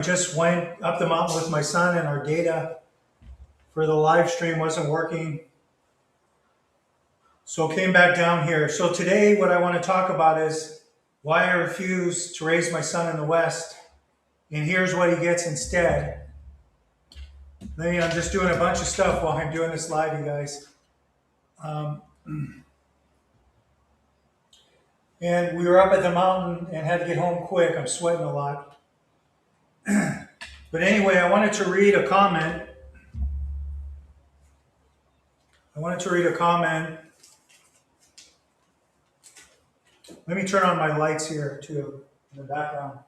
Just went up the mountain with my son, and our data for the live stream wasn't working. So came back down here. So today what I want to talk about is why I refuse to raise my son in the West. And here's what he gets instead. I'm just doing a bunch of stuff while I'm doing this live, you guys. And we were up at the mountain and had to get home quick. I'm sweating a lot. But anyway, I wanted to read a comment. Let me turn on my lights here too in the background.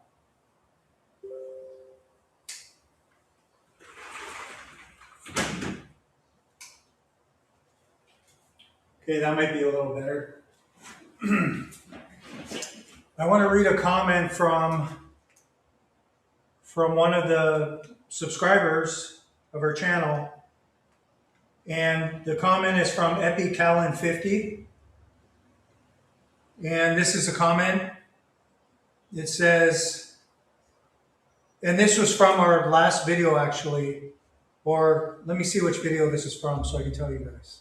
Okay, that might be a little better. I want to read a comment from one of the subscribers of our channel. And the comment is from EpiCallan50. And this is a comment. It says, and this was from our last video actually, or let me see which video this is from so I can tell you guys.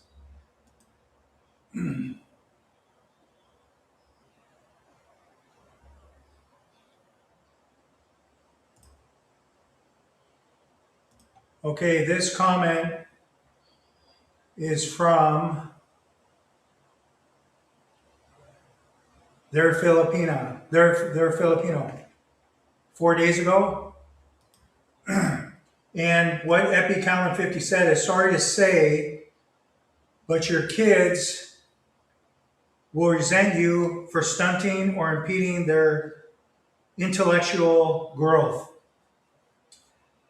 Okay, this comment is from they're Filipino. They're Filipino. 4 days ago. And what EpiCallan50 said is, sorry to say, but your kids will resent you for stunting or impeding their intellectual growth.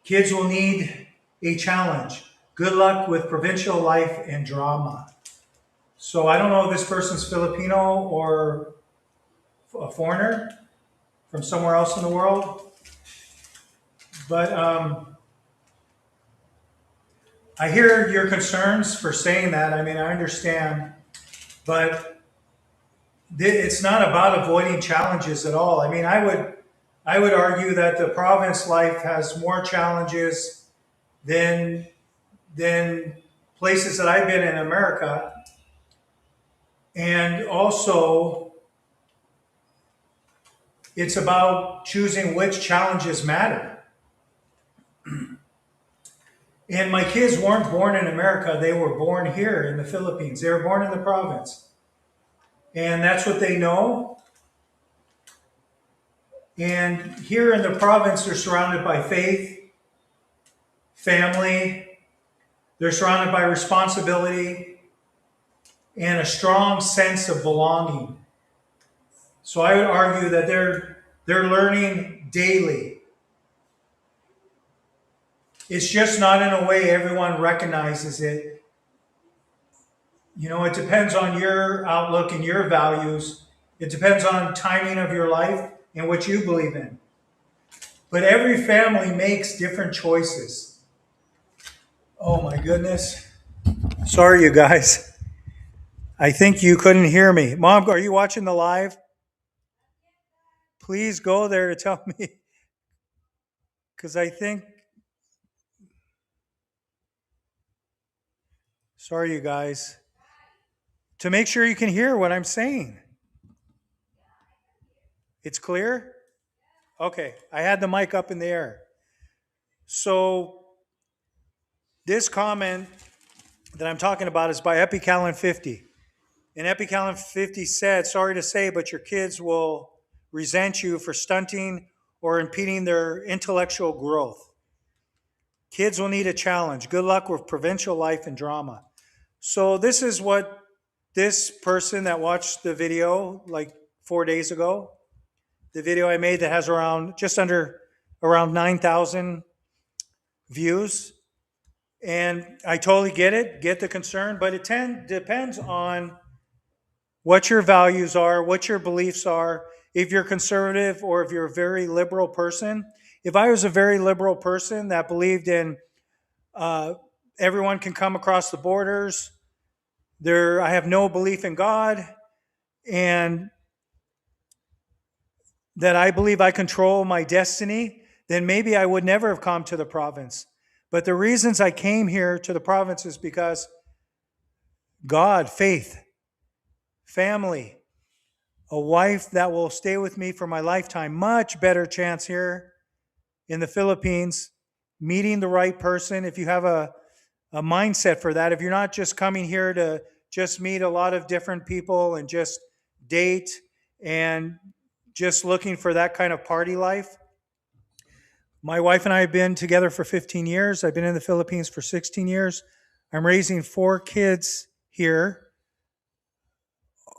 Kids will need a challenge. Good luck with provincial life and drama. So I don't know if this person's Filipino or a foreigner from somewhere else in the world, but I hear your concerns for saying that. I mean, I understand, but it's not about avoiding challenges at all. I mean, I would argue that the province life has more challenges than places that I've been in America, and also it's about choosing which challenges matter. And my kids weren't born in America. They were born here in the Philippines. They were born in the province. And that's what they know. And here in the province, they're surrounded by faith, family. They're surrounded by responsibility and a strong sense of belonging. So I would argue that they're learning daily. It's just not in a way everyone recognizes it. You know, it depends on your outlook and your values. It depends on timing of your life and what you believe in. But every family makes different choices. Oh my goodness. Sorry, you guys. I think you couldn't hear me. Mom, are you watching the live? Please go there to tell me. Because I think... Sorry, you guys. To make sure you can hear what I'm saying. It's clear? Okay, I had the mic up in the air. So this comment that I'm talking about is by EpiCallan50. And EpiCallan50 said, sorry to say, but your kids will resent you for stunting or impeding their intellectual growth. Kids will need a challenge. Good luck with provincial life and drama. So this is what this person that watched the video like 4 days ago, the video I made that has around 9,000 views. And I totally get the concern, but it depends on what your values are, what your beliefs are, if you're conservative or if you're a very liberal person. If I was a very liberal person that believed in everyone can come across the borders, I have no belief in God, and that I believe I control my destiny, then maybe I would never have come to the province. But the reasons I came here to the province is because God, faith, family, a wife that will stay with me for my lifetime. Much better chance here in the Philippines, meeting the right person. If you have a mindset for that, if you're not just coming here to just meet a lot of different people and just date and just looking for that kind of party life. My wife and I have been together for 15 years. I've been in the Philippines for 16 years. I'm raising 4 kids here,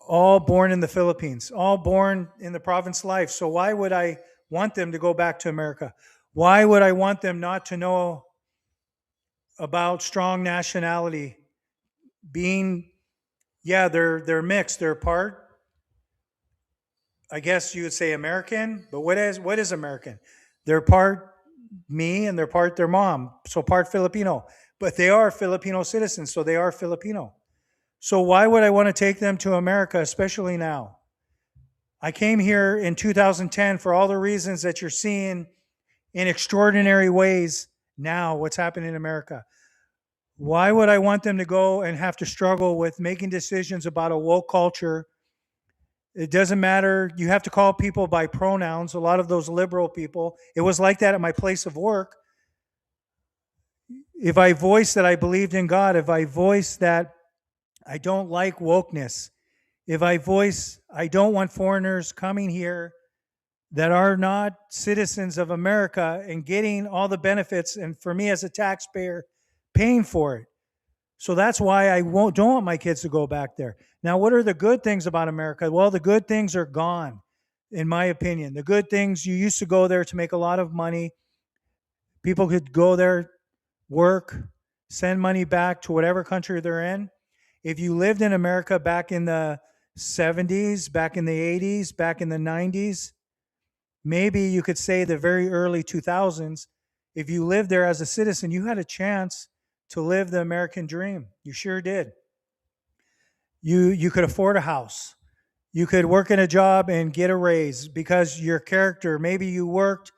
all born in the Philippines, all born in the province life. So why would I want them to go back to America? Why would I want them not to know about strong nationality? Being, yeah, they're mixed. They're part, I guess you would say American, but what is American? They're part me and they're part their mom, so part Filipino. But they are Filipino citizens, so they are Filipino. So why would I want to take them to America, especially now? I came here in 2010 for all the reasons that you're seeing in extraordinary ways now, what's happening in America. Why would I want them to go and have to struggle with making decisions about a woke culture? It doesn't matter. You have to call people by pronouns. A lot of those liberal people, it was like that at my place of work. If I voiced that I believed in God, if I voiced that I don't like wokeness, if I voice I don't want foreigners coming here that are not citizens of America and getting all the benefits, and for me as a taxpayer, paying for it. So that's why I don't want my kids to go back there. Now, what are the good things about America? Well, the good things are gone, in my opinion. The good things, you used to go there to make a lot of money. People could go there, work, send money back to whatever country they're in. If you lived in America back in the 70s, back in the 80s, back in the 90s, maybe you could say the very early 2000s, if you lived there as a citizen, you had a chance to live the American dream. You sure did. You could afford a house. You could work in a job and get a raise because your character, maybe you worked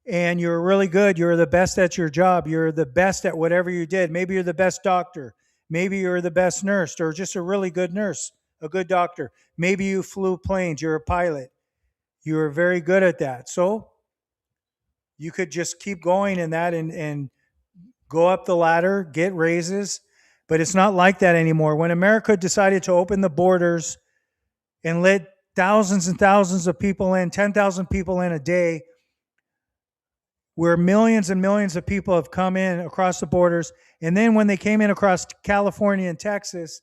and you're really good. You're the best at your job. You're the best at whatever you did. Maybe you're the best doctor. Maybe you're the best nurse or just a really good nurse, a good doctor. Maybe you flew planes. You're a pilot. You were very good at that. So you could just keep going in that and go up the ladder, get raises. But it's not like that anymore. When America decided to open the borders and let thousands and thousands of people in, 10,000 people in a day, where millions and millions of people have come in across the borders. And then when they came in across California and Texas,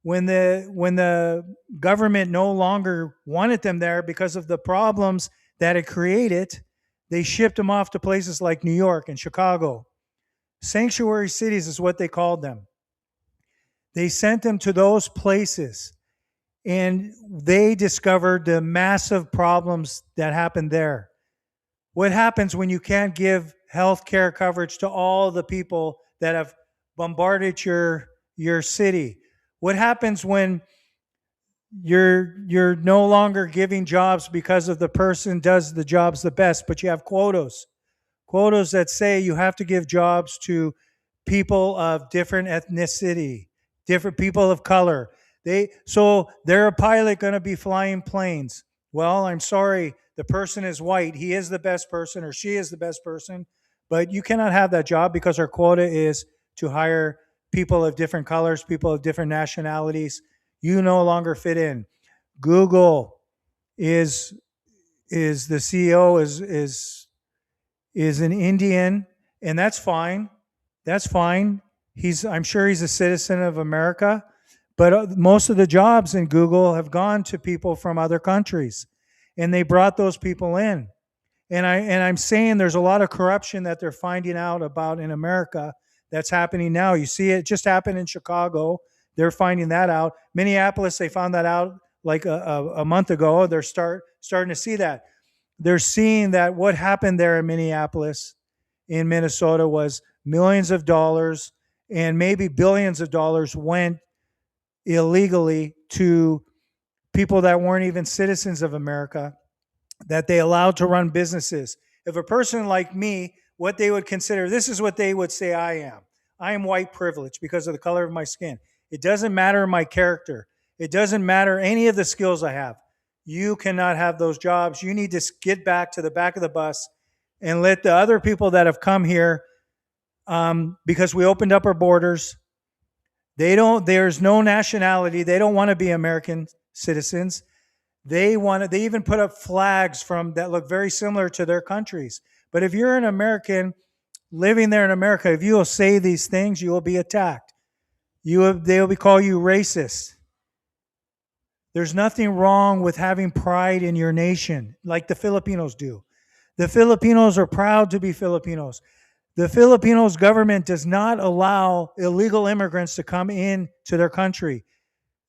when the government no longer wanted them there because of the problems that it created, they shipped them off to places like New York and Chicago. Sanctuary cities is what they called them. They sent them to those places, and they discovered the massive problems that happened there. What happens when you can't give health care coverage to all the people that have bombarded your city? What happens when you're no longer giving jobs because of the person does the jobs the best, but you have quotas? Quotas that say you have to give jobs to people of different ethnicity, different people of color. So they're a pilot going to be flying planes. Well, I'm sorry, the person is white. He is the best person or she is the best person, but you cannot have that job because our quota is to hire people of different colors, people of different nationalities. You no longer fit in. Google is the CEO is an Indian, and that's fine. That's fine. I'm sure he's a citizen of America, but most of the jobs in Google have gone to people from other countries, and they brought those people in. And I'm saying there's a lot of corruption that they're finding out about in America that's happening now. You see it just happened in Chicago. They're finding that out. Minneapolis, they found that out like a month ago. They're starting to see that. They're seeing that what happened there in Minneapolis, in Minnesota, was millions of dollars and maybe billions of dollars went illegally to people that weren't even citizens of America, that they allowed to run businesses. If a person like me, what they would consider, this is what they would say I am. I am white privilege because of the color of my skin. It doesn't matter my character. It doesn't matter any of the skills I have. You cannot have those jobs. You need to get back to the back of the bus and let the other people that have come here, because we opened up our borders. They don't. There's no nationality. They don't want to be American citizens. They want to. They even put up flags from that look very similar to their countries. But if you're an American living there in America, if you will say these things, you will be attacked. They will call you racist. There's nothing wrong with having pride in your nation, like the Filipinos do. The Filipinos are proud to be Filipinos. The Filipinos government does not allow illegal immigrants to come in to their country.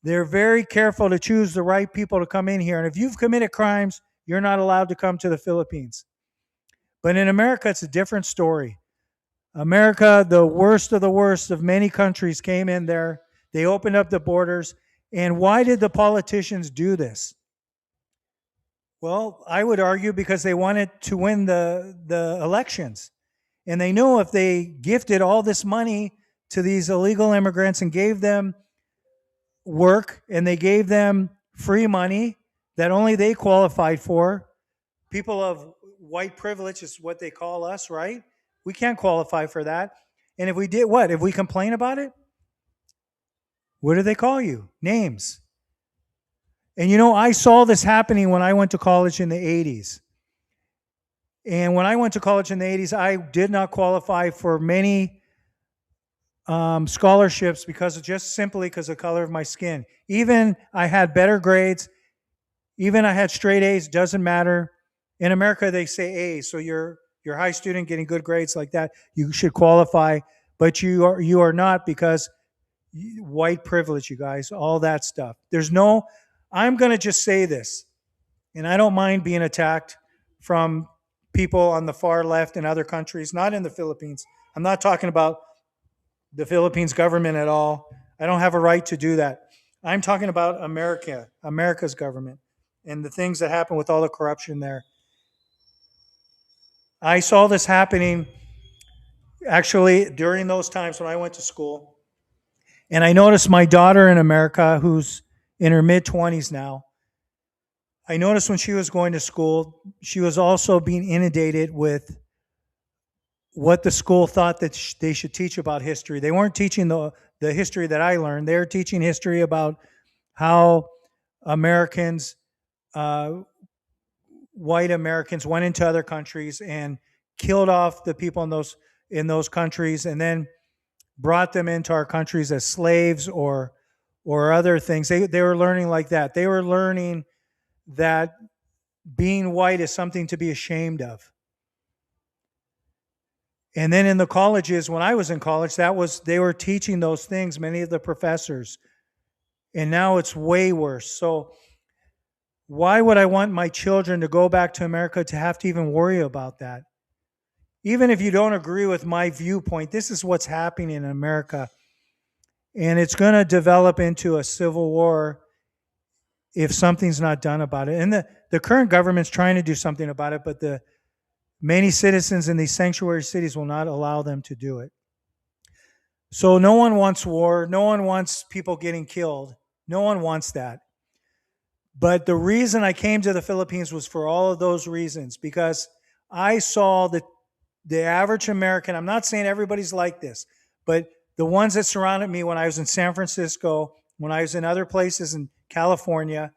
They're very careful to choose the right people to come in here. And if you've committed crimes, you're not allowed to come to the Philippines. But in America, it's a different story. America, the worst of the worst of many countries came in there. They opened up the borders. And why did the politicians do this? Well, I would argue because they wanted to win the elections. And they knew if they gifted all this money to these illegal immigrants and gave them work and they gave them free money that only they qualified for, people of white privilege is what they call us, right? We can't qualify for that. And if we did what? If we complain about it, what do they call you? Names. And I saw this happening when I went to college in the 80s. And when I went to college in the 80s, I did not qualify for many scholarships because of the color of my skin. Even I had better grades. Even I had straight A's. Doesn't matter. In America, they say A's. So you're a high student getting good grades like that. You should qualify, but you are not because white privilege, you guys, all that stuff. I'm going to just say this, and I don't mind being attacked from people on the far left in other countries, not in the Philippines. I'm not talking about the Philippines government at all. I don't have a right to do that. I'm talking about America's government, and the things that happen with all the corruption there. I saw this happening actually during those times when I went to school. And I noticed my daughter in America, who's in her mid-20s now, I noticed when she was going to school, she was also being inundated with what the school thought that they should teach about history. They weren't teaching the history that I learned. They were teaching history about how Americans, white Americans, went into other countries and killed off the people in those countries, and then brought them into our countries as slaves or other things. They were learning like that. They were learning that being white is something to be ashamed of. And then in the colleges, when I was in college, they were teaching those things, many of the professors. And now it's way worse. So why would I want my children to go back to America to have to even worry about that? Even if you don't agree with my viewpoint, this is what's happening in America. And it's going to develop into a civil war if something's not done about it. And the current government's trying to do something about it, but the many citizens in these sanctuary cities will not allow them to do it. So no one wants war. No one wants people getting killed. No one wants that. But the reason I came to the Philippines was for all of those reasons, because I saw the average American. I'm not saying everybody's like this, but the ones that surrounded me when I was in San Francisco, when I was in other places in California,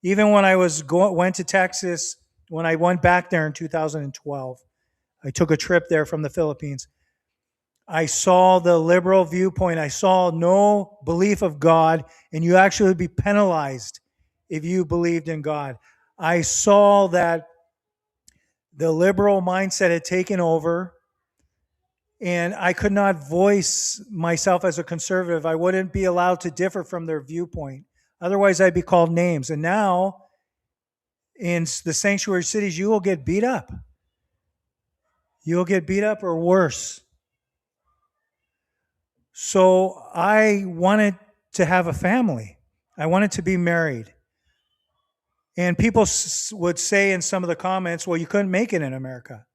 even when I went to Texas, when I went back there in 2012, I took a trip there from the Philippines. I saw the liberal viewpoint. I saw no belief of God, and you actually would be penalized if you believed in God. I saw that the liberal mindset had taken over, and I could not voice myself as a conservative. I wouldn't be allowed to differ from their viewpoint. Otherwise, I'd be called names. And now, in the sanctuary cities, you will get beat up. You'll get beat up or worse. So I wanted to have a family. I wanted to be married. And people would say in some of the comments, well, you couldn't make it in America.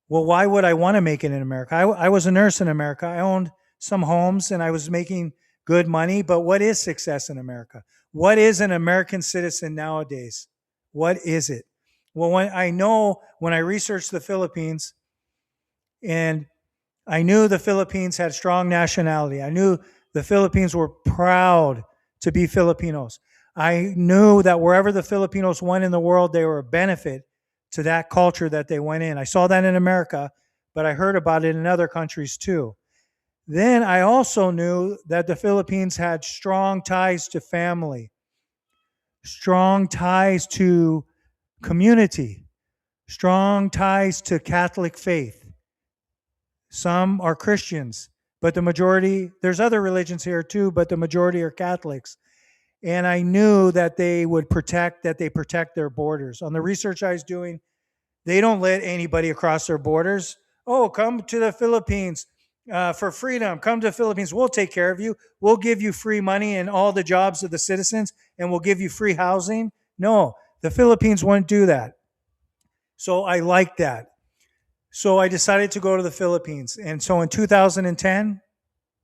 Well, why would I want to make it in America? I was a nurse in America. I owned some homes and I was making good money. But what is success in America? What is an American citizen nowadays? What is it? Well, when I researched the Philippines, and I knew the Philippines had strong nationality. I knew the Philippines were proud to be Filipinos. I knew that wherever the Filipinos went in the world, they were a benefit to that culture that they went in. I saw that in America, but I heard about it in other countries too. Then I also knew that the Philippines had strong ties to family, strong ties to community, strong ties to Catholic faith. Some are Christians, but the majority, there's other religions here too, but the majority are Catholics. And I knew that they protect their borders. On the research I was doing, they don't let anybody across their borders. Oh, come to the Philippines for freedom. Come to the Philippines. We'll take care of you. We'll give you free money and all the jobs of the citizens, and we'll give you free housing. No, the Philippines won't do that. So I like that. So I decided to go to the Philippines. And so in 2010,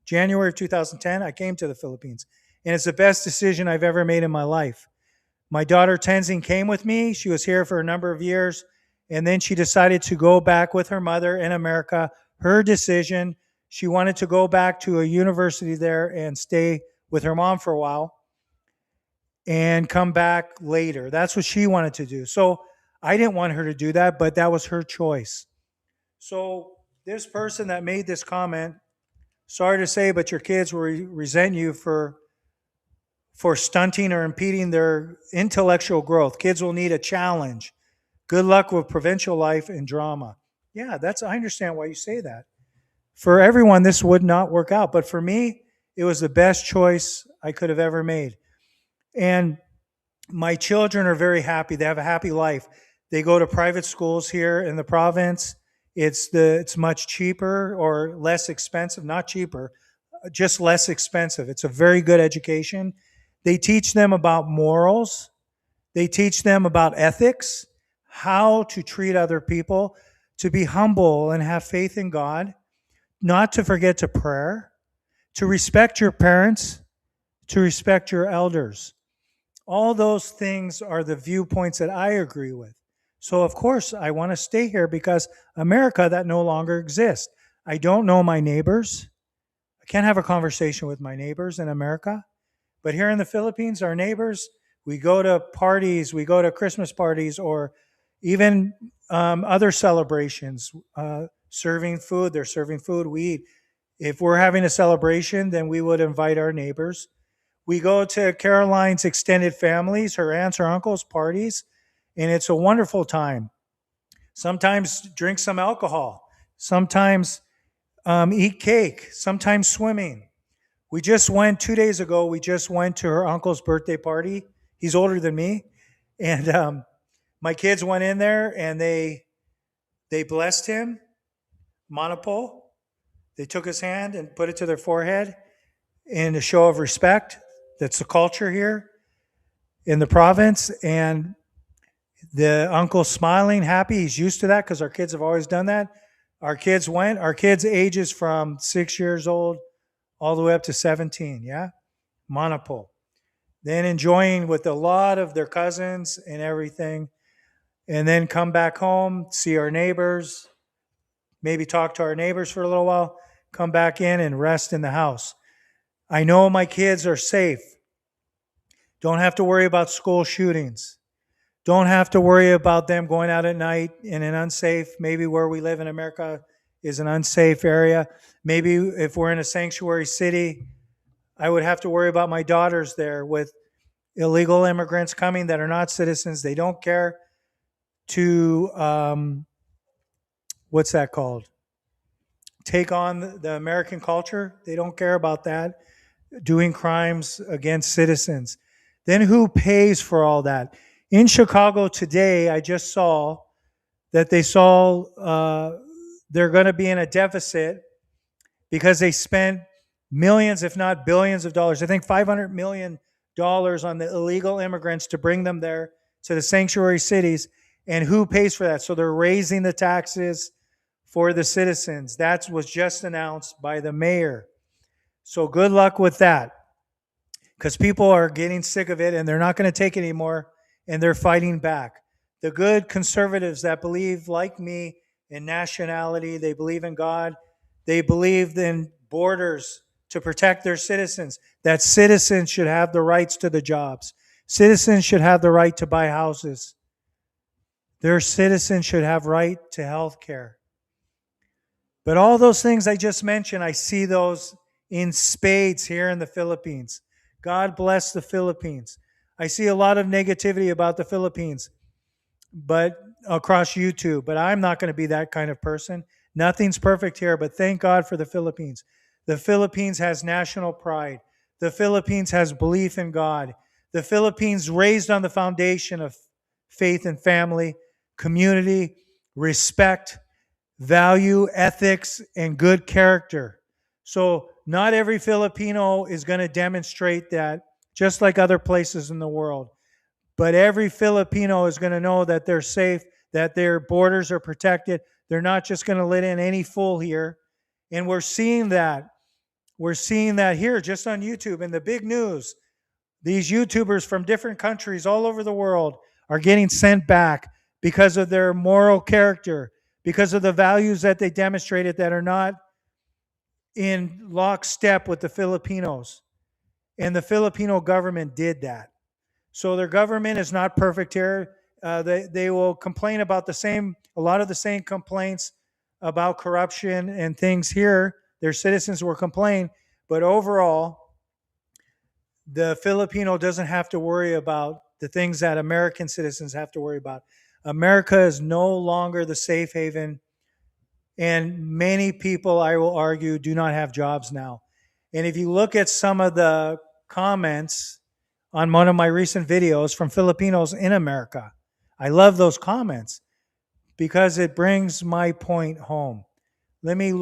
January of 2010, I came to the Philippines. And it's the best decision I've ever made in my life. My daughter Tenzin came with me. She was here for a number of years. And then she decided to go back with her mother in America. Her decision. She wanted to go back to a university there and stay with her mom for a while and come back later. That's what she wanted to do. So I didn't want her to do that, but that was her choice. So this person that made this comment, sorry to say, but your kids will resent you for stunting or impeding their intellectual growth. Kids will need a challenge. Good luck with provincial life and drama. Yeah, I understand why you say that. For everyone, this would not work out, but for me, it was the best choice I could have ever made. And my children are very happy. They have a happy life. They go to private schools here in the province. It's much cheaper or less expensive, not cheaper, just less expensive. It's a very good education. They teach them about morals. They teach them about ethics, how to treat other people, to be humble and have faith in God, not to forget to prayer, to respect your parents, to respect your elders. All those things are the viewpoints that I agree with. So, of course, I want to stay here because America, that no longer exists. I don't know my neighbors. I can't have a conversation with my neighbors in America. But here in the Philippines, our neighbors, we go to parties, we go to Christmas parties, or even other celebrations, serving food. They're serving food. We eat. If we're having a celebration, then we would invite our neighbors. We go to Caroline's extended families, her aunts, her uncles' parties, and it's a wonderful time. Sometimes drink some alcohol, sometimes eat cake, sometimes swimming. We just went 2 days ago. We just went to her uncle's birthday party. He's older than me, and my kids went in there and they blessed him, monopole. They took his hand and put it to their forehead in a show of respect. That's the culture here in the province. And the uncle's smiling, happy. He's used to that because our kids have always done that. Our kids' ages from 6 years old all the way up to 17. Yeah. Monopole. Then enjoying with a lot of their cousins and everything. And then come back home, see our neighbors, maybe talk to our neighbors for a little while, come back in and rest in the house. I know my kids are safe. Don't have to worry about school shootings. Don't have to worry about them going out at night in an unsafe, maybe where we live in America is an unsafe area. Maybe if we're in a sanctuary city, I would have to worry about my daughters there with illegal immigrants coming that are not citizens. They don't care to, what's that called? Take on the American culture. They don't care about that, doing crimes against citizens. Then who pays for all that? In Chicago today, I just saw that they're going to be in a deficit because they spent millions, if not billions of dollars. I think $500 million on the illegal immigrants to bring them there to the sanctuary cities. And who pays for that? So they're raising the taxes for the citizens. That was just announced by the mayor. So good luck with that, because people are getting sick of it and they're not going to take it anymore, and they're fighting back. The good conservatives that believe, like me, in nationality, they believe in God, they believe in borders to protect their citizens, that citizens should have the rights to the jobs. Citizens should have the right to buy houses. Their citizens should have right to health care. But all those things I just mentioned, I see those in spades here in the Philippines. God bless the Philippines. I see a lot of negativity about the Philippines, but across YouTube, but I'm not going to be that kind of person. Nothing's perfect here, but thank God for the Philippines. The Philippines has national pride. The Philippines has belief in God. The Philippines raised on the foundation of faith and family, community, respect, value, ethics, and good character. So not every Filipino is going to demonstrate that, just like other places in the world. But every Filipino is going to know that they're safe, that their borders are protected. They're not just going to let in any fool here. And we're seeing that. We're seeing that here just on YouTube in the big news. These YouTubers from different countries all over the world are getting sent back because of their moral character, because of the values that they demonstrated that are not in lockstep with the Filipinos. And the Filipino government did that. So their government is not perfect here. They will complain about a lot of the same complaints about corruption and things here. Their citizens will complain, but overall, the Filipino doesn't have to worry about the things that American citizens have to worry about. America is no longer the safe haven, and many people, I will argue, do not have jobs now. And if you look at some of the comments on one of my recent videos from Filipinos in America, I love those comments because it brings my point home. Let me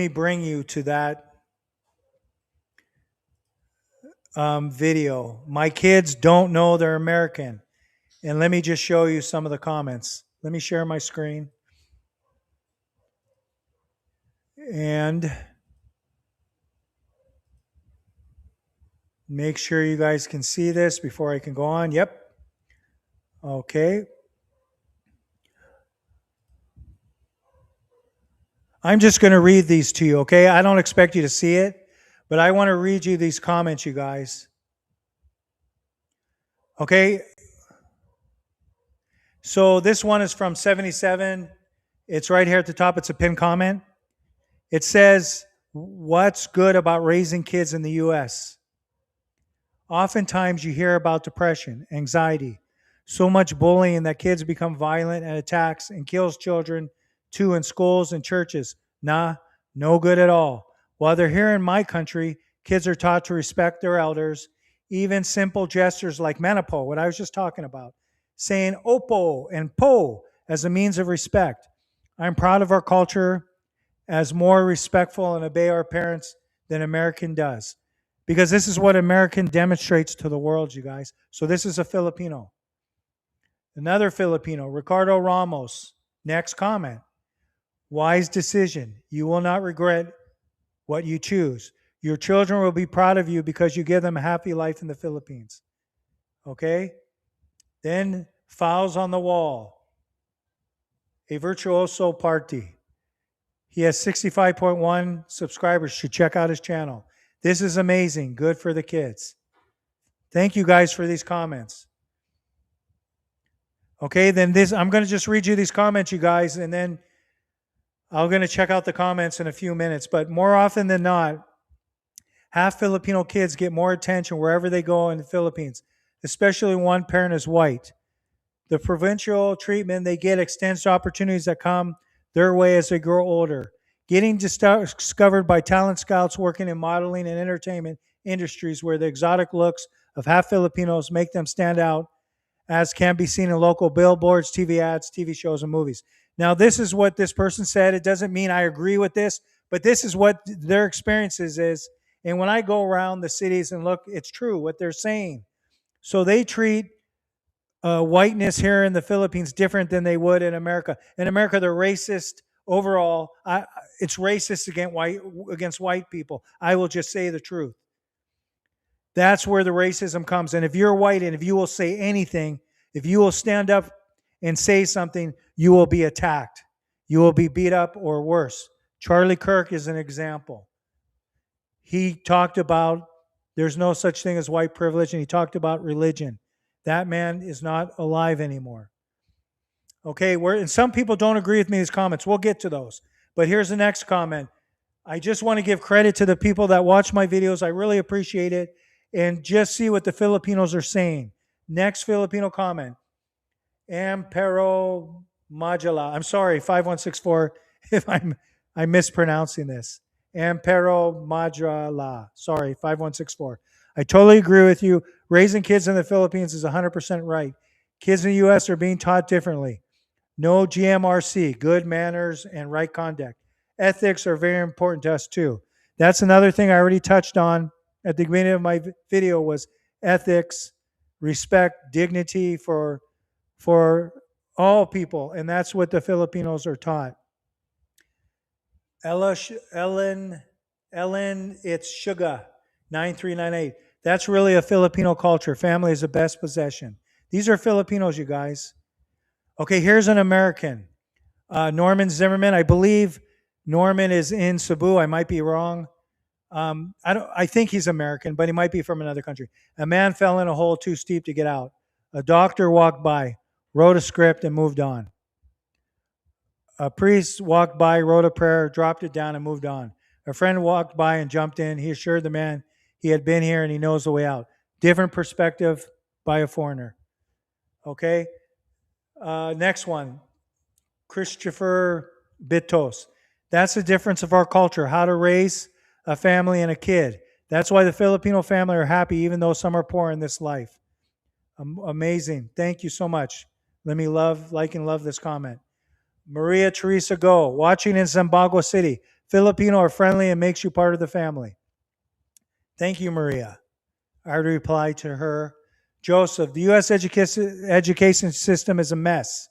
bring you to that video. My kids don't know they're American. And let me just show you some of the comments. Let me share my screen. And make sure you guys can see this before I can go on. Yep. Okay. I'm just going to read these to you, okay? I don't expect you to see it, but I want to read you these comments, you guys. Okay? So this one is from 77. It's right here at the top. It's a pinned comment. It says, "What's good about raising kids in the U.S.? Oftentimes you hear about depression, anxiety, so much bullying that kids become violent and attacks and kills children too in schools and churches. Nah, no good at all. While they're here in my country, kids are taught to respect their elders, even simple gestures like manapo, what I was just talking about, saying opo and po as a means of respect. I'm proud of our culture as more respectful and obey our parents than American does. Because this is what American demonstrates to the world, you guys. So this is a Filipino. Another Filipino, Ricardo Ramos. Next comment. Wise decision. You will not regret what you choose. Your children will be proud of you because you give them a happy life in the Philippines. Okay? Then Fouls on the Wall. A virtuoso party. He has 65.1 subscribers. Should check out his channel. This is amazing. Good for the kids. Thank you guys for these comments. Okay, then I'm going to just read you these comments, you guys, and then I'm going to check out the comments in a few minutes. But more often than not, half Filipino kids get more attention wherever they go in the Philippines, especially when one parent is white. The provincial treatment they get extends to opportunities that come their way as they grow older. Getting discovered by talent scouts working in modeling and entertainment industries where the exotic looks of half Filipinos make them stand out, as can be seen in local billboards, TV ads, TV shows, and movies. Now, this is what this person said. It doesn't mean I agree with this, but this is what their experiences is. And when I go around the cities and look, it's true what they're saying. So they treat whiteness here in the Philippines different than they would in America. In America, they're racist overall. It's racist against white people. I will just say the truth. That's where the racism comes. And if you're white and if you will say anything, if you will stand up and say something, you will be attacked. You will be beat up or worse. Charlie Kirk is an example. He talked about there's no such thing as white privilege, and he talked about religion. That man is not alive anymore. Okay, and some people don't agree with me in these comments. We'll get to those. But here's the next comment. I just want to give credit to the people that watch my videos. I really appreciate it. And just see what the Filipinos are saying. Next Filipino comment. Ampero Majala. I'm sorry, 5164, if I'm mispronouncing this. Ampero Majala. Sorry, 5164. I totally agree with you. Raising kids in the Philippines is 100% right. Kids in the U.S. are being taught differently. No GMRC, good manners and right conduct. Ethics are very important to us too. That's another thing I already touched on at the beginning of my video was ethics, respect, dignity for all people, and that's what the Filipinos are taught. Ellen, it's Sugar, 9398. That's really a Filipino culture. Family is the best possession. These are Filipinos, you guys. Okay, here's an American. Norman Zimmerman. I believe Norman is in Cebu. I might be wrong. I think he's American, but he might be from another country. A man fell in a hole too steep to get out. A doctor walked by, wrote a script, and moved on. A priest walked by, wrote a prayer, dropped it down, and moved on. A friend walked by and jumped in. He assured the man he had been here and he knows the way out. Different perspective by a foreigner. Okay? Next one. Christopher Bitos. That's the difference of our culture, how to raise a family and a kid. That's why the Filipino family are happy, even though some are poor in this life. Amazing. Thank you so much. Let me like and love this comment. Maria Teresa Go, watching in Zambagua City. Filipino are friendly and makes you part of the family. Thank you, Maria. I already replied to her. Joseph, the U.S. education system is a mess.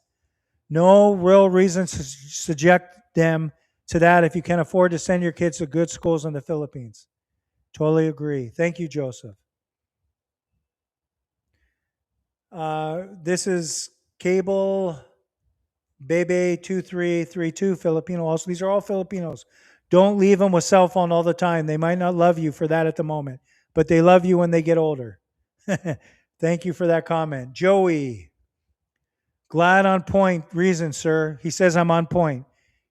No real reason to subject them to that if you can afford to send your kids to good schools in the Philippines. Totally agree. Thank you, Joseph. This is Cable Bebe 2332 Filipino. Also, these are all Filipinos. Don't leave them with cell phone all the time. They might not love you for that at the moment, but they love you when they get older. Thank you for that comment. Joey, glad on point reason, sir. He says I'm on point.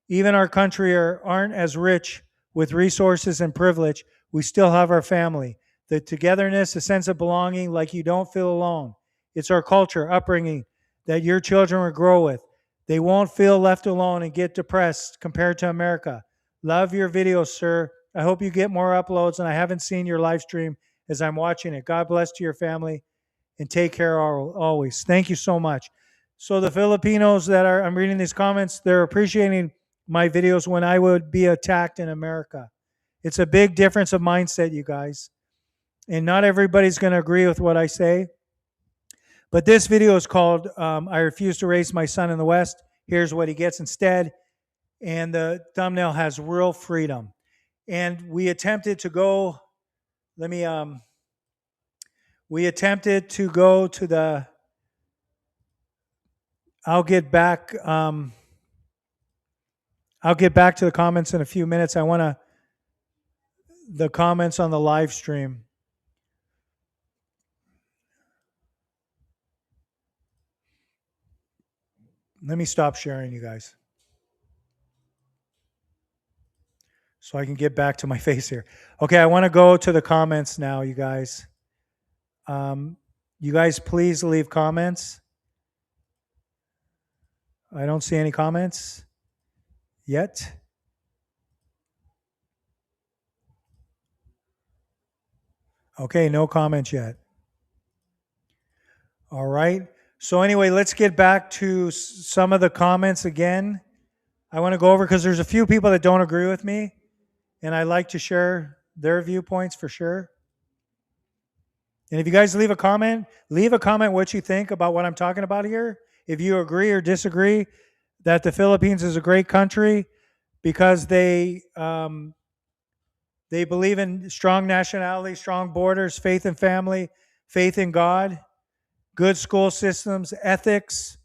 Even our country aren't as rich with resources and privilege. We still have our family. The togetherness, a sense of belonging, like you don't feel alone. It's our culture, upbringing that your children will grow with. They won't feel left alone and get depressed compared to America. Love your videos, sir. I hope you get more uploads, and I haven't seen your live stream as I'm watching it. God bless to your family, and take care always. Thank you so much. So the Filipinos I'm reading these comments, they're appreciating my videos when I would be attacked in America. It's a big difference of mindset, you guys. And not everybody's going to agree with what I say. But this video is called I Refuse to Raise My Son in the West. Here's what he gets instead. And the thumbnail has real freedom. And we attempted to go, we attempted to go to the, I'll get back to the comments in a few minutes. The comments on the live stream. Let me stop sharing, you guys, so I can get back to my face here. Okay, I want to go to the comments now, you guys. You guys, please leave comments. I don't see any comments yet. Okay, no comments yet. All right. So anyway, let's get back to some of the comments again. I want to go over because there's a few people that don't agree with me, and I like to share their viewpoints for sure. And if you guys leave a comment what you think about what I'm talking about here. If you agree or disagree that the Philippines is a great country because they believe in strong nationality, strong borders, faith in family, faith in God, good school systems, ethics,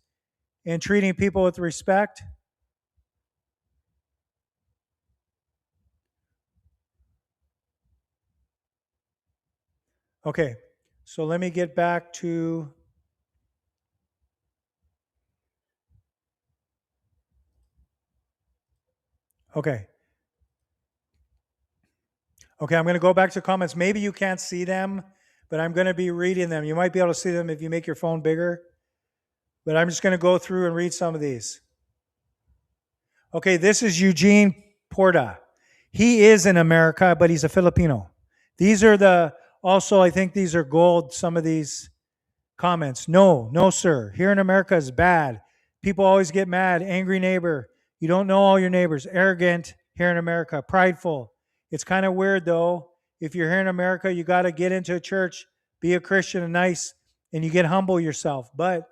and treating people with respect. Okay, so let me get back to. Okay, okay, I'm going to go back to comments. Maybe you can't see them, but I'm going to be reading them. You might be able to see them if you make your phone bigger, but I'm just going to go through and read some of these. Okay, this is Eugene Porta. He is in America, but he's a Filipino. These are also, I think these are gold, some of these comments. No, no, sir. Here in America is bad. People always get mad. Angry neighbor. You don't know all your neighbors. Arrogant here in America. Prideful. It's kind of weird though. If you're here in America, you got to get into a church, be a Christian and nice, and you get humble yourself. But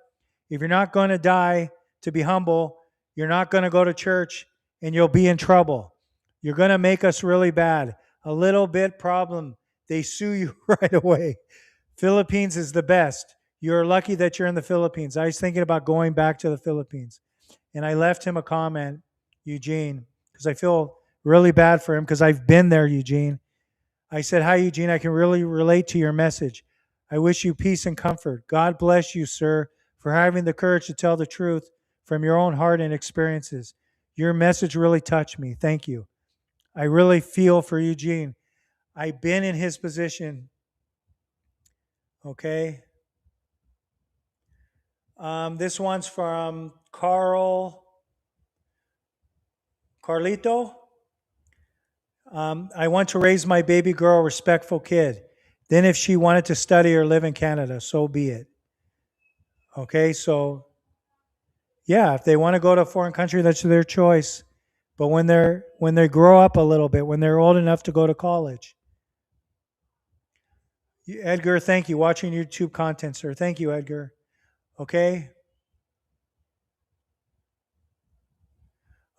if you're not going to die to be humble, you're not going to go to church and you'll be in trouble. You're going to make us really bad. A little bit problem. They sue you right away. Philippines is the best. You're lucky that you're in the Philippines. I was thinking about going back to the Philippines. And I left him a comment, Eugene, because I feel really bad for him because I've been there, Eugene. I said, "Hi, Eugene. I can really relate to your message. I wish you peace and comfort. God bless you, sir, for having the courage to tell the truth from your own heart and experiences. Your message really touched me. Thank you. I really feel for Eugene. I've been in his position." Okay. This one's from Carlito. I want to raise my baby girl a respectful kid. Then, if she wanted to study or live in Canada, so be it. Okay, so yeah, if they want to go to a foreign country, that's their choice. But when they grow up a little bit, when they're old enough to go to college, Edgar, thank you. Watching YouTube content, sir. Thank you, Edgar. Okay.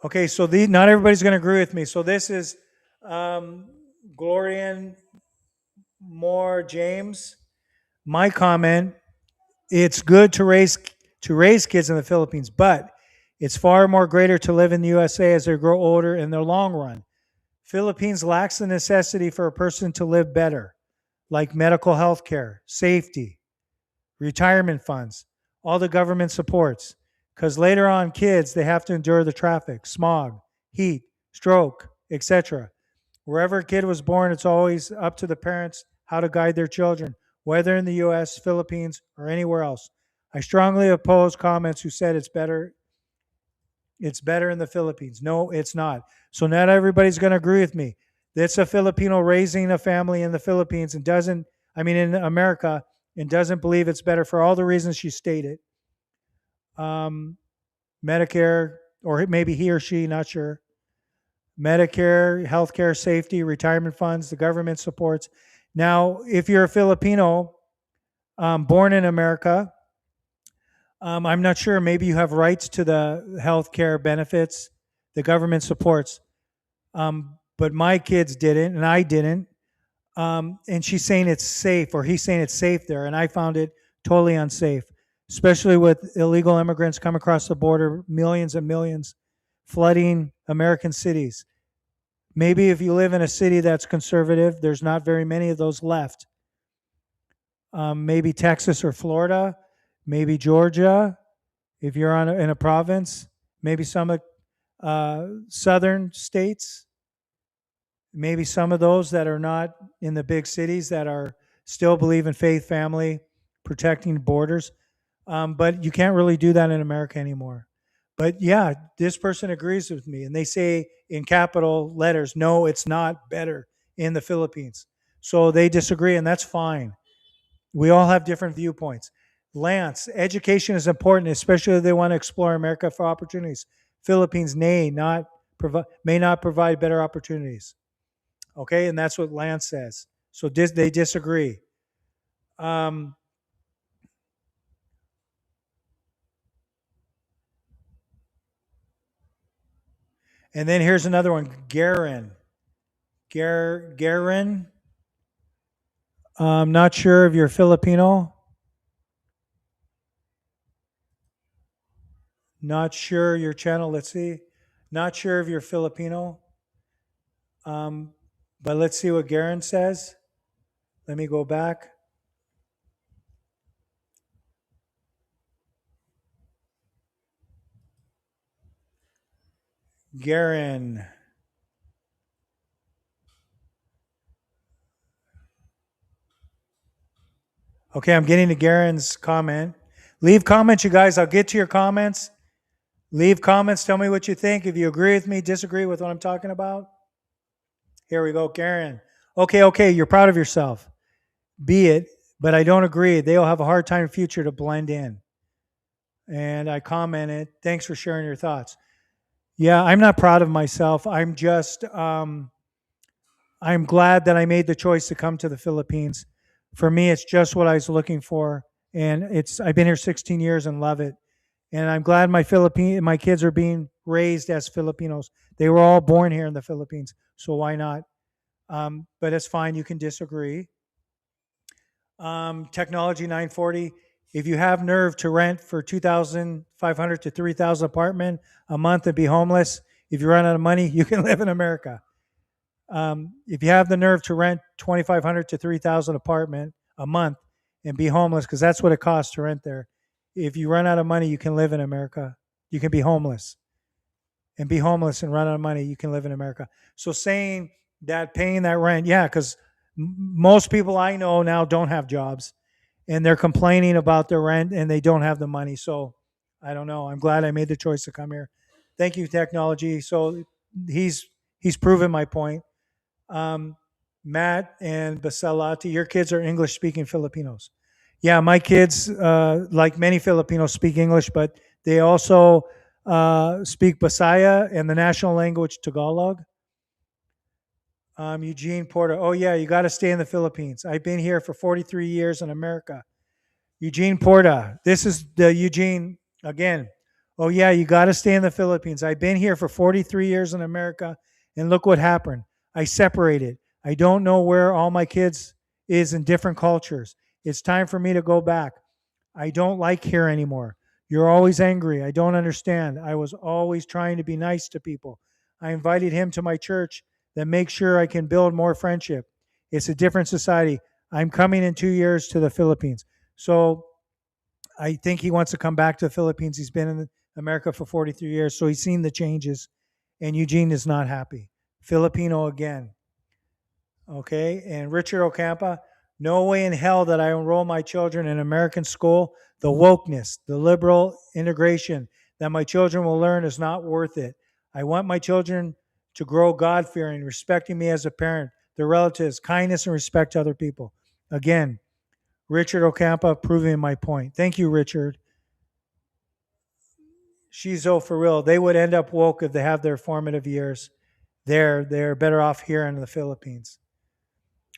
Okay, so not everybody's going to agree with me. So this is um, Glorian Moore James. My comment: it's good to raise kids in the Philippines, but it's far more greater to live in the USA as they grow older in the long run. Philippines lacks the necessity for a person to live better, like medical health care, safety, retirement funds, all the government supports. Because later on, kids, they have to endure the traffic, smog, heat, stroke, etc. Wherever a kid was born, it's always up to the parents how to guide their children, whether in the US, Philippines, or anywhere else. I strongly oppose comments who said it's better in the Philippines. No, it's not. So not everybody's going to agree with me. That's a Filipino raising a family in the Philippines and in America, and doesn't believe it's better for all the reasons she stated. Um, Medicare, or maybe he or she, not sure. Medicare, healthcare, safety, retirement funds, the government supports. Now, if you're a Filipino born in America, I'm not sure. Maybe you have rights to the healthcare benefits, the government supports. But my kids didn't, and I didn't. And she's saying it's safe, or he's saying it's safe there, and I found it totally unsafe, especially with illegal immigrants come across the border, millions and millions, flooding American cities. Maybe if you live in a city that's conservative, there's not very many of those left. Maybe Texas or Florida, maybe Georgia, if you're in a province, maybe some southern states, maybe some of those that are not in the big cities that are still believe in faith, family, protecting borders. But you can't really do that in America anymore. But yeah, this person agrees with me, and they say in capital letters, no, it's not better in the Philippines. So they disagree, and that's fine. We all have different viewpoints. Lance, education is important, especially if they want to explore America for opportunities. Philippines may not provide better opportunities. Okay, and that's what Lance says. So they disagree. Um, and then here's another one, Garen. Garen. Not sure if you're Filipino. Not sure your channel. Let's see. Not sure if you're Filipino. Um, but let's see what Garen says. Let me go back. Garen. Okay, I'm getting to Garen's comment. Leave comments, you guys. I'll get to your comments. Leave comments. Tell me what you think. If you agree with me, disagree with what I'm talking about. Here we go, Garen. Okay, you're proud of yourself. Be it, but I don't agree. They'll have a hard time in the future to blend in. And I commented, thanks for sharing your thoughts. Yeah, I'm not proud of myself. I'm glad that I made the choice to come to the Philippines. For me, it's just what I was looking for. And I've been here 16 years and love it. And I'm glad my kids are being raised as Filipinos. They were all born here in the Philippines, so why not? But it's fine. You can disagree. Technology 940. If you have nerve to rent for 2,500 to 3,000 apartment a month and be homeless, if you run out of money, you can live in America. If you have the nerve to rent 2,500 to 3,000 apartment a month and be homeless, because that's what it costs to rent there. If you run out of money, you can live in America. You can be homeless and be homeless and run out of money. You can live in America. So saying that paying that rent, yeah, because most people I know now don't have jobs and they're complaining about their rent and they don't have the money. So I don't know. I'm glad I made the choice to come here. Thank you, technology. So he's he's proven my point. Um, Matt and Baselati, your kids are English speaking Filipinos. Yeah, my kids, like many Filipinos, speak English, but they also speak Bisaya and the national language Tagalog. Eugene Porter. Oh, yeah, you got to stay in the Philippines. I've been here for 43 years in America. Eugene Porta. This is the Eugene again. Oh, yeah, you got to stay in the Philippines. I've been here for 43 years in America, and look what happened. I separated. I don't know where all my kids is in different cultures. It's time for me to go back. I don't like here anymore. You're always angry. I don't understand. I was always trying to be nice to people. I invited him to my church that makes sure I can build more friendship. It's a different society. I'm coming in 2 years to the Philippines. So I think he wants to come back to the Philippines. He's been in America for 43 years, so he's seen the changes. And Eugene is not happy. Filipino again. Okay. And Richard Ocampa, no way in hell that I enroll my children in American school. The wokeness, the liberal integration that my children will learn is not worth it. I want my children to grow God fearing, respecting me as a parent, their relatives, kindness and respect to other people. Again, Richard Ocampa proving my point. Thank you, Richard. Shizo for real. They would end up woke if they have their formative years. They're better off here in the Philippines.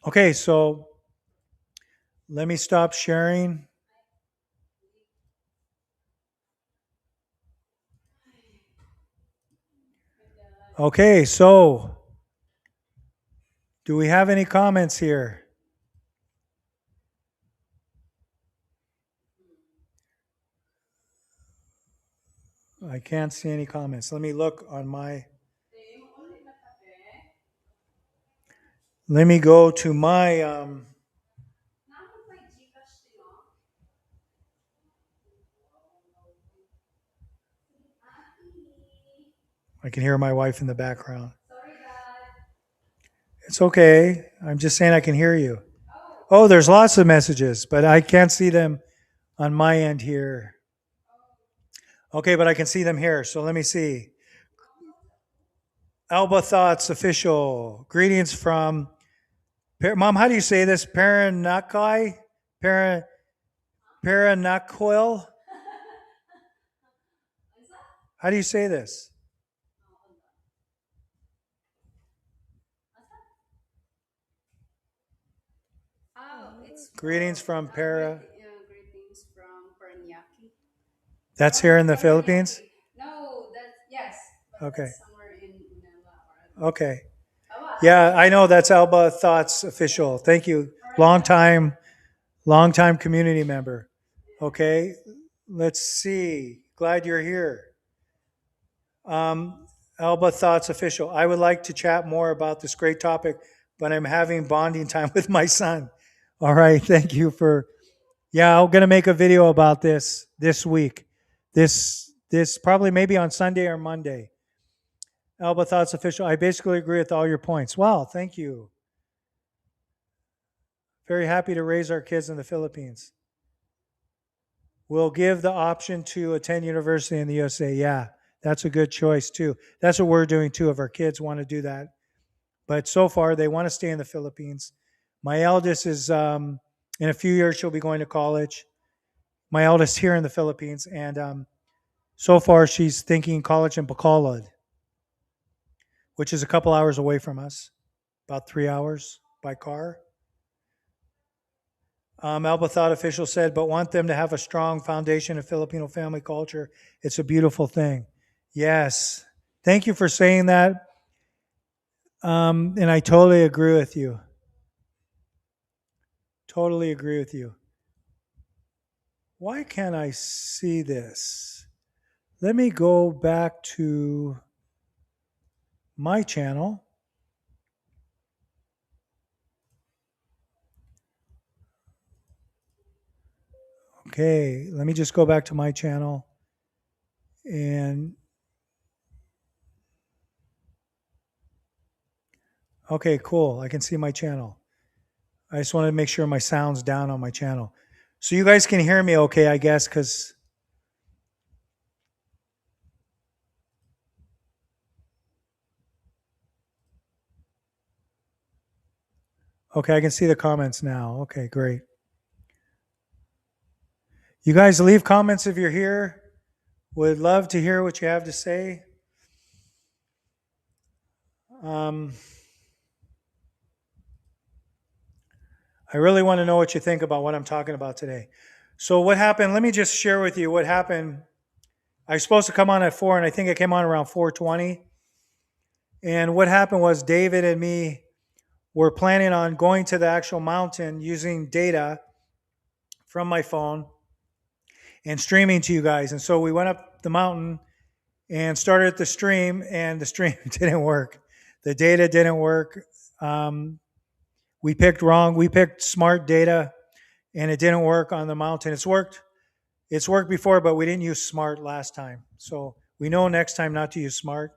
Okay, so let me stop sharing. Okay, so do we have any comments here? I can't see any comments. Let me look on my. Let me go to my. I can hear my wife in the background. It's okay. I'm just saying I can hear you. Oh, there's lots of messages, but I can't see them on my end here. Okay, but I can see them here. So let me see. Alba Thoughts official. Greetings from Mom. How do you say this? Paranakai? Para Paranaquil? How do you say this? Greetings from Para. Greetings from Paranaque. That's here in the Philippines? Paranaque. No, that's yes, but Okay. that's somewhere in Manila Okay. or Yeah, I know that's Alba Thoughts official. Thank you. Long time community member. Okay. Let's see. Glad you're here. Um, Alba Thoughts official. I would like to chat more about this great topic, but I'm having bonding time with my son. All right. Thank you for. Yeah, I'm gonna make a video about this week. This probably maybe on Sunday or Monday. Alba Thoughts official. I basically agree with all your points. Wow, thank you. Very happy to raise our kids in the Philippines. We'll give the option to attend university in the USA. Yeah, that's a good choice too. That's what we're doing too. If our kids want to do that, but so far they want to stay in the Philippines. My eldest is in a few years she'll be going to college. My eldest here in the Philippines, and so far she's thinking college in Bacolod, which is a couple hours away from us, about 3 hours by car. Alba Thought official said, but want them to have a strong foundation of Filipino family culture. It's a beautiful thing. Yes. Thank you for saying that. And I totally agree with you. Totally agree with you. Why can't I see this? Let me go back to my channel. Okay, let me just go back to my channel and okay, cool. I can see my channel. I just wanted to make sure my sound's down on my channel. So you guys can hear me okay, I guess, because okay, I can see the comments now. Okay, great. You guys leave comments if you're here. Would love to hear what you have to say. Um, I really want to know what you think about what I'm talking about today. So what happened? Let me just share with you what happened. I was supposed to come on at 4, and I think I came on around 4:20. And what happened was David and me were planning on going to the actual mountain using data from my phone and streaming to you guys. And so we went up the mountain and started the stream, and the stream didn't work. The data didn't work. Um, we picked wrong. We picked smart data, and it didn't work on the mountain. It's worked. It's worked before, but we didn't use smart last time. So we know next time not to use smart.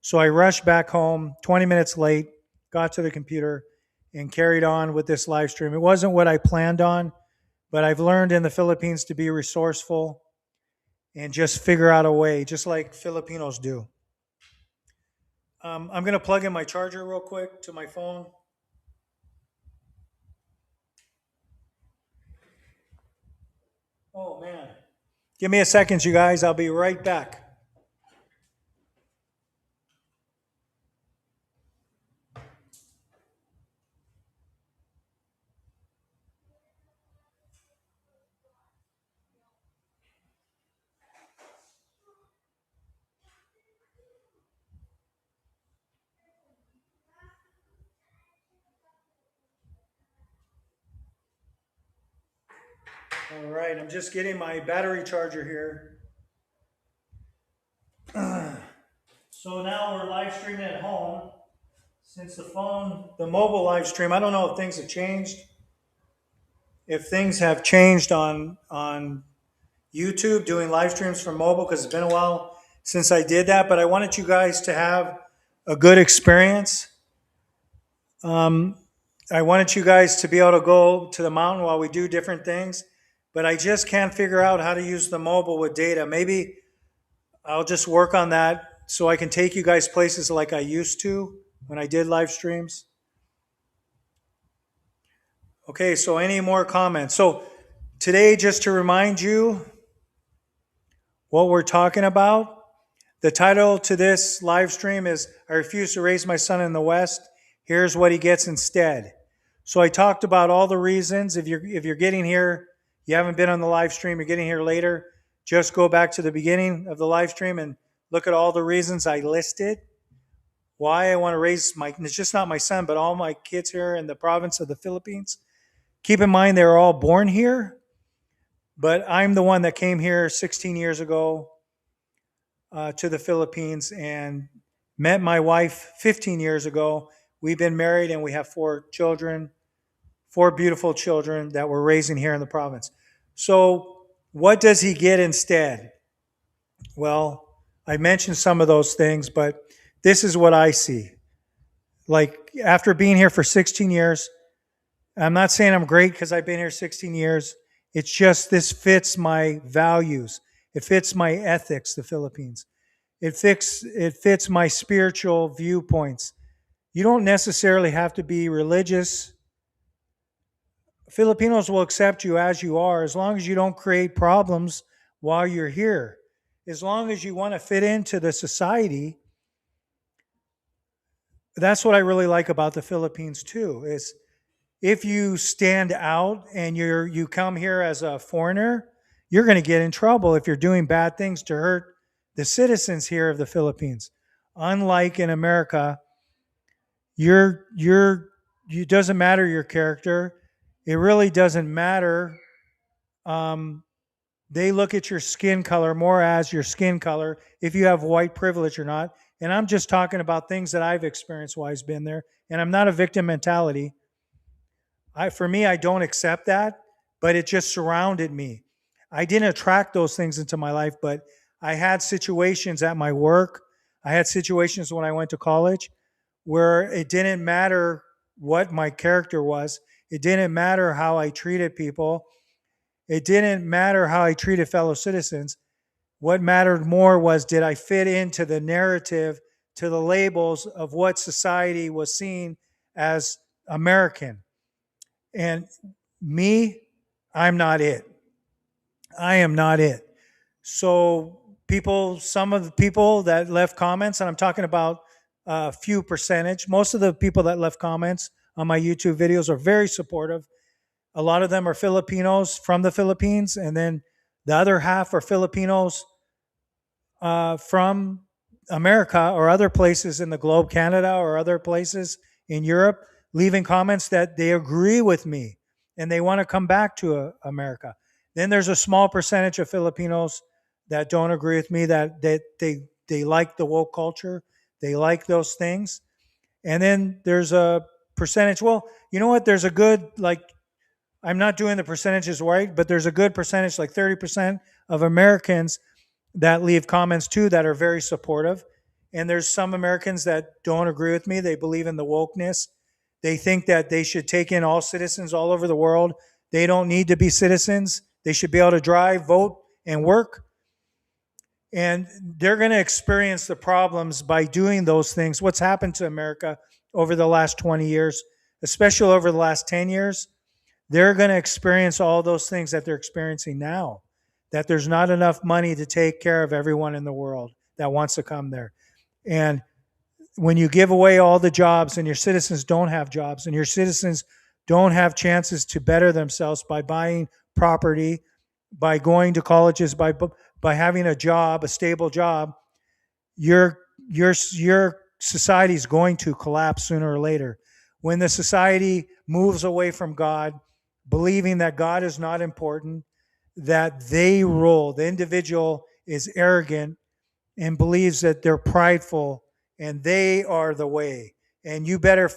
So I rushed back home, 20 minutes late, got to the computer, and carried on with this live stream. It wasn't what I planned on, but I've learned in the Philippines to be resourceful and just figure out a way, just like Filipinos do. I'm going to plug in my charger real quick to my phone. Oh, man. Give me a second, you guys. I'll be right back. All right, I'm just getting my battery charger here. So now we're live streaming at home. Since the mobile live stream, I don't know if things have changed. If things have changed on YouTube doing live streams from mobile, because it's been a while since I did that, but I wanted you guys to have a good experience. I wanted you guys to be able to go to the mountain while we do different things, but I just can't figure out how to use the mobile with data. Maybe I'll just work on that so I can take you guys places like I used to when I did live streams. Okay, so any more comments? So today, just to remind you what we're talking about, the title to this live stream is I Refuse to Raise My Son in the West. Here's what he gets instead. So I talked about all the reasons. If you're getting here, you haven't been on the live stream, you're getting here later, just go back to the beginning of the live stream and look at all the reasons I listed. Why I want to raise my, it's just not my son, but all my kids here in the province of the Philippines. Keep in mind they're all born here, but I'm the one that came here 16 years ago to the Philippines and met my wife 15 years ago. We've been married and we have 4 children, 4 beautiful children that we're raising here in the province. So, what does he get instead? Well, I mentioned some of those things, but this is what I see. Like, after being here for 16 years, I'm not saying I'm great because I've been here 16 years. It's just this fits my values. It fits my ethics, the Philippines. It fits my spiritual viewpoints. You don't necessarily have to be religious. Filipinos will accept you as you are as long as you don't create problems while you're here. As long as you want to fit into the society, that's what I really like about the Philippines too. Is if you stand out and you come here as a foreigner, you're going to get in trouble if you're doing bad things to hurt the citizens here of the Philippines. Unlike in America, you're it doesn't matter your character. It really doesn't matter. Um, they look at your skin color more as your skin color, if you have white privilege or not. And I'm just talking about things that I've experienced while I've been there. And I'm not a victim mentality. For me, I don't accept that, but it just surrounded me. I didn't attract those things into my life, but I had situations at my work. I had situations when I went to college where it didn't matter what my character was. It didn't matter how I treated people. It didn't matter how I treated fellow citizens. What mattered more was, did I fit into the narrative, to the labels of what society was seeing as American? And me, I'm not it. I am not it. So some of the people that left comments, and I'm talking about a few percentage, most of the people that left comments on my YouTube videos are very supportive. A lot of them are Filipinos from the Philippines, and then the other half are Filipinos from America or other places in the globe, Canada or other places in Europe, leaving comments that they agree with me and they want to come back to America. Then there's a small percentage of Filipinos that don't agree with me, that they like the woke culture, they like those things. And then there's a percentage, well, you know what? There's a good, like, I'm not doing the percentages right, but there's a good percentage, like 30% of Americans that leave comments too that are very supportive. And there's some Americans that don't agree with me. They believe in the wokeness. They think that they should take in all citizens all over the world. They don't need to be citizens. They should be able to drive, vote, and work. And they're going to experience the problems by doing those things. What's happened to America over the last 20 years, especially over the last 10 years, they're going to experience all those things that they're experiencing now. That there's not enough money to take care of everyone in the world that wants to come there. And when you give away all the jobs and your citizens don't have jobs and your citizens don't have chances to better themselves by buying property, by going to colleges, by having a job, a stable job, your society is going to collapse sooner or later. When the society moves away from God, believing that God is not important, that they rule, the individual is arrogant and believes that they're prideful and they are the way, and you better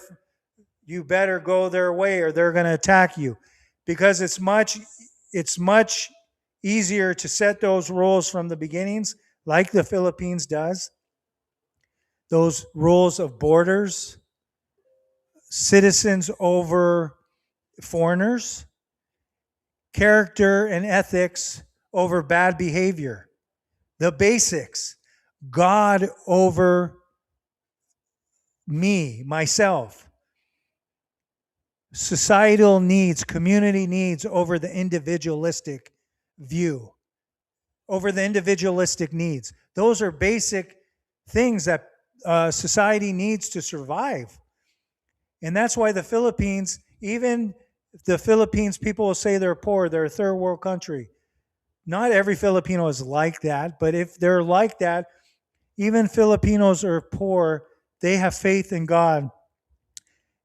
go their way or they're going to attack you, because it's much easier to set those rules from the beginnings, like the Philippines does. Those rules of borders, citizens over foreigners, character and ethics over bad behavior, the basics, God over me, myself, societal needs, community needs over the individualistic view, over the individualistic needs. Those are basic things that society needs to survive. And that's why the Philippines, Even the Philippines, people will say they're poor, they're a third world country. Not every Filipino is like that, but if they're like that, even Filipinos are poor, they have faith in God.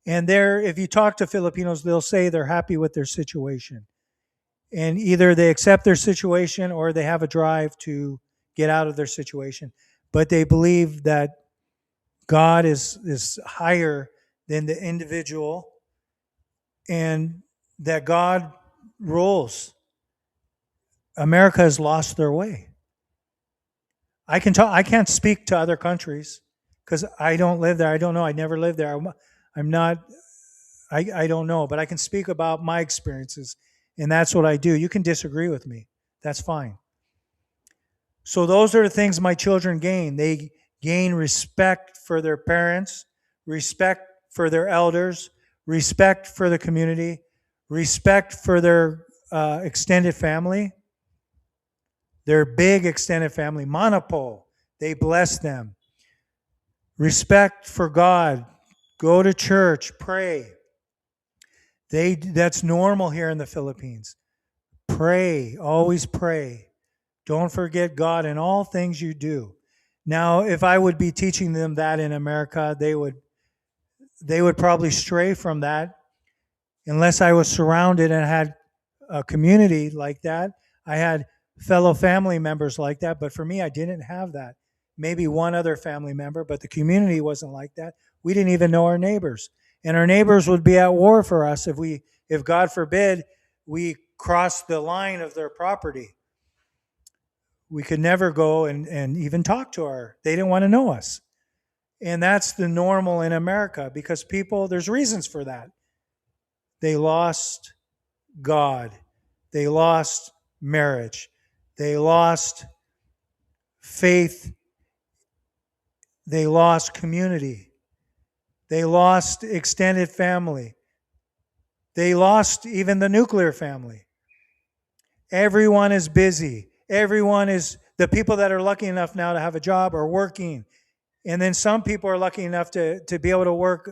And if you talk to Filipinos, they'll say they're happy with their situation. And either they accept their situation or they have a drive to get out of their situation. But they believe that God is higher than the individual and that God rules. America has lost their way. I can't speak to other countries because I don't live there. I don't know. I never lived there. I'm not. I don't know, but I can speak about my experiences, and that's what I do. You can disagree with me. That's fine. So those are the things my children gain. They gain respect for their parents, respect for their elders, respect for the community, respect for their extended family, their big extended family. Monopole, they bless them. Respect for God. Go to church, pray. That's normal here in the Philippines. Pray, always pray. Don't forget God in all things you do. Now, if I would be teaching them that in America, they would probably stray from that unless I was surrounded and had a community like that. I had fellow family members like that, but for me, I didn't have that. Maybe one other family member, but the community wasn't like that. We didn't even know our neighbors, and our neighbors would be at war for us if God forbid, we crossed the line of their property. We could never go and even talk to they didn't want to know us. And that's the normal in America because there's reasons for that. They lost God. They lost marriage. They lost faith. They lost community. They lost extended family. They lost even the nuclear family. Everyone is busy. The people that are lucky enough now to have a job are working. And then some people are lucky enough to be able to work,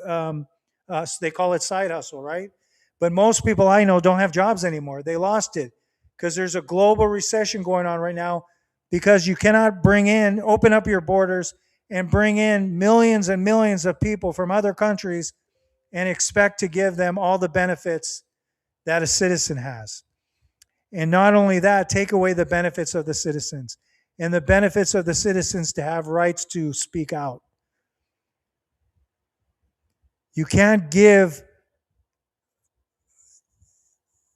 they call it side hustle, right? But most people I know don't have jobs anymore. They lost it because there's a global recession going on right now because you cannot open up your borders and bring in millions and millions of people from other countries and expect to give them all the benefits that a citizen has. And not only that, take away the benefits of the citizens and the benefits of the citizens to have rights to speak out. You can't give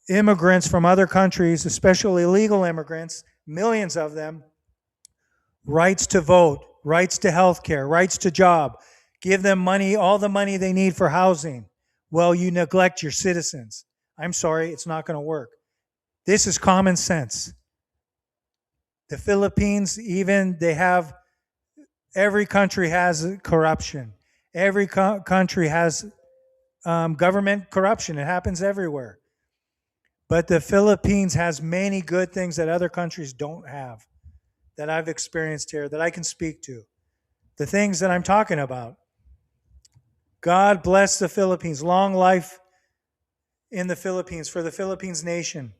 immigrants from other countries, especially illegal immigrants, millions of them, rights to vote, rights to health care, rights to job. Give them money, all the money they need for housing. Well, you neglect your citizens. I'm sorry, it's not going to work. This is common sense. The Philippines, every country has corruption. Every country has government corruption. It happens everywhere. But the Philippines has many good things that other countries don't have, that I've experienced here, that I can speak to. The things that I'm talking about. God bless the Philippines. Long life in the Philippines, for the Philippines nation.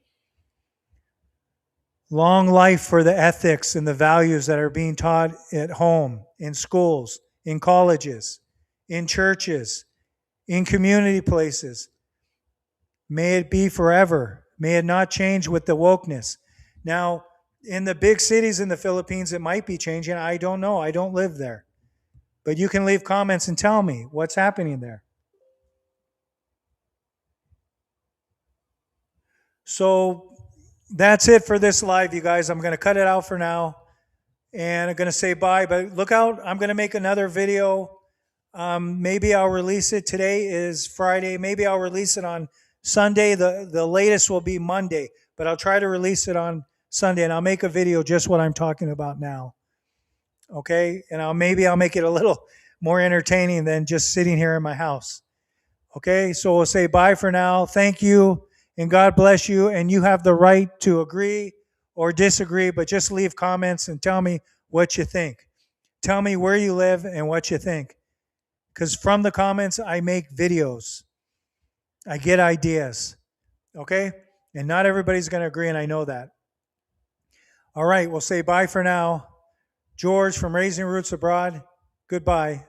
Long life for the ethics and the values that are being taught at home, in schools, in colleges, in churches, in community places. May it be forever. May it not change with the wokeness. Now, in the big cities in the Philippines, it might be changing. I don't know. I don't live there. But you can leave comments and tell me what's happening there. So that's it for this live, you guys. I'm going to cut it out for now. And I'm going to say bye. But look out. I'm going to make another video. Maybe I'll release it. Today is Friday. Maybe I'll release it on Sunday. The latest will be Monday. But I'll try to release it on Sunday. And I'll make a video just what I'm talking about now. Okay? And maybe I'll make it a little more entertaining than just sitting here in my house. Okay? So we'll say bye for now. Thank you. And God bless you. And you have the right to agree or disagree, but just leave comments and tell me what you think. Tell me where you live and what you think. Because from the comments, I make videos. I get ideas. Okay? And not everybody's going to agree, and I know that. All right, we'll say bye for now. George from Raising Roots Abroad, goodbye.